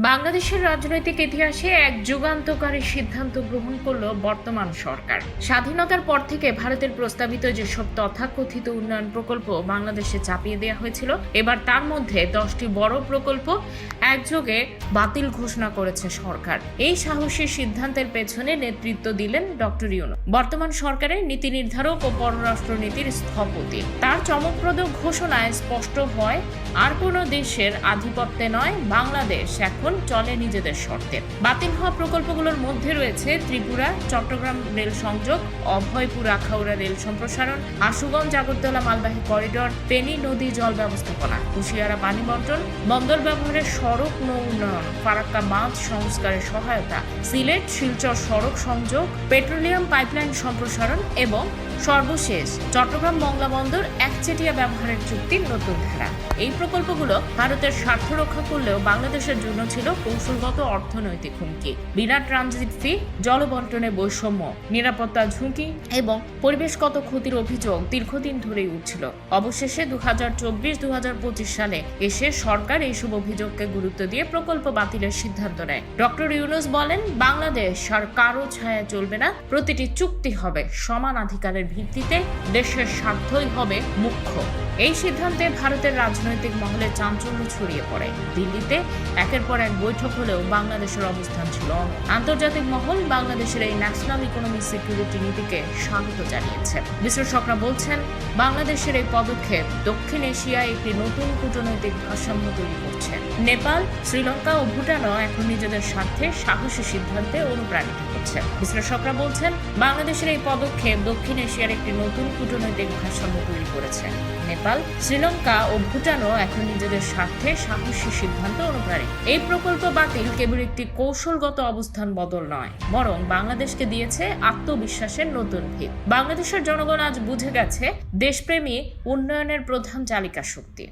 বাংলাদেশের রাজনৈতিক ইতিহাসে এক যুগান্তকারী সিদ্ধান্ত গ্রহণ করল বর্তমান সরকার। স্বাধীনতার পর থেকে ভারতের প্রস্তাবিত যেসব তথাকথিত উন্নয়ন প্রকল্প বাংলাদেশে চাপিয়ে দেওয়া হয়েছিল, এবার তার মধ্যে 10টি বড় প্রকল্প একযোগে বাতিল ঘোষণা করেছে সরকার। এই সাহসী সিদ্ধান্তের পেছনে নেতৃত্ব দিলেন ডক্টর ইউনূস, বর্তমান সরকারের নীতি নির্ধারক ও পররাষ্ট্রনীতির স্থপতি। তার চমকপ্রদ ঘোষণায় স্পষ্ট হয়, আর কোনো দেশের আধিপত্যে নয়, বাংলাদেশ এখন চলে নিজেদের শর্তে। বাতিল হওয়া প্রকল্পগুলোর মধ্যে রয়েছে ত্রিপুরা চট্টগ্রাম রেল সংযোগ, অভয়পুর আখাউড়া রেল সম্প্রসারণ, আশুগঞ্জ আগরতলা মালবাহী করিডর, ফেনী নদী জল ব্যবস্থাপনা, কুশিয়ারা পানি বন্টন, বন্দর ব্যবহারের সড়ক নৌ উন্নয়ন, ফারাক্কা বাঁধ সংস্কারের সহায়তা, সিলেট শিলচর সড়ক সংযোগ, পেট্রোলিয়াম পাইপলাইন সম্প্রসারণ এবং সর্বশেষ চট্টগ্রাম মংলা বন্দর একচেটিয়া ব্যবহারের চুক্তির নতুন ধারা। এই প্রকল্পগুলো ভারতের স্বার্থ রক্ষা করলেও বাংলাদেশের জন্য ছিল কৌশলগত অর্থনৈতিক হুমকি। বিনা ট্রানজিট ফি, জলবন্টনে বৈষম্য, নিরাপত্তা ঝুঁকি এবং পরিবেশগত ক্ষতির অভিযোগ দীর্ঘদিন ধরেই উঠছিল। অবশেষে 2024-2025 সালে এসে সরকার এইসব অভিযোগকে গুরুত্ব দিয়ে প্রকল্প বাতিলের সিদ্ধান্ত নেয়। ডক্টর ইউনূস বলেন, বাংলাদেশ আর কারো ছায়া চলবে না, প্রতিটি চুক্তি হবে সমানাধিকারের ভিত্তিতে, দেশের স্বার্থই হবে মুখ্য। এই সিদ্ধান্তে ভারতের রাজনৈতিক মহলে চাঞ্চল্য ছড়িয়ে পড়ে। দিল্লিতে একের পর এক বৈঠক হলেও বাংলাদেশের অবস্থান ছিল। আন্তর্জাতিক মহল বাংলাদেশের এই ন্যাশনাল ইকোনমিক সিকিউরিটি নীতিকে স্বাগত জানিয়েছে। বিশ্লেষকরা বলছেন, বাংলাদেশের এই পদক্ষেপ দক্ষিণ এশিয়ায় একটি নতুন কূটনৈতিক ভারসাম্য তৈরি করছে। নেপাল, শ্রীলঙ্কা ও ভুটানও এখন নিজেদের স্বার্থে সাহসী সিদ্ধান্তে অনুপ্রাণিত হচ্ছে। বিশ্লেষকরা বলছেন, বাংলাদেশের এই পদক্ষেপ দক্ষিণ এশিয়ার একটি নতুন কূটনৈতিক ভারসাম্য তৈরি করেছে। নেপাল, শ্রীলঙ্কা ও ভুটানও এখন নিজেদের স্বার্থে সাহসী সিদ্ধান্ত অনুপ্রাণিত। এই প্রকল্প বাতিল কেবল একটি কৌশলগত অবস্থান বদল নয়, বরং বাংলাদেশকে দিয়েছে আত্মবিশ্বাসের নতুন ভিত। বাংলাদেশের জনগণ আজ বুঝে গেছে, দেশপ্রেমী উন্নয়নের প্রধান চালিকা শক্তি।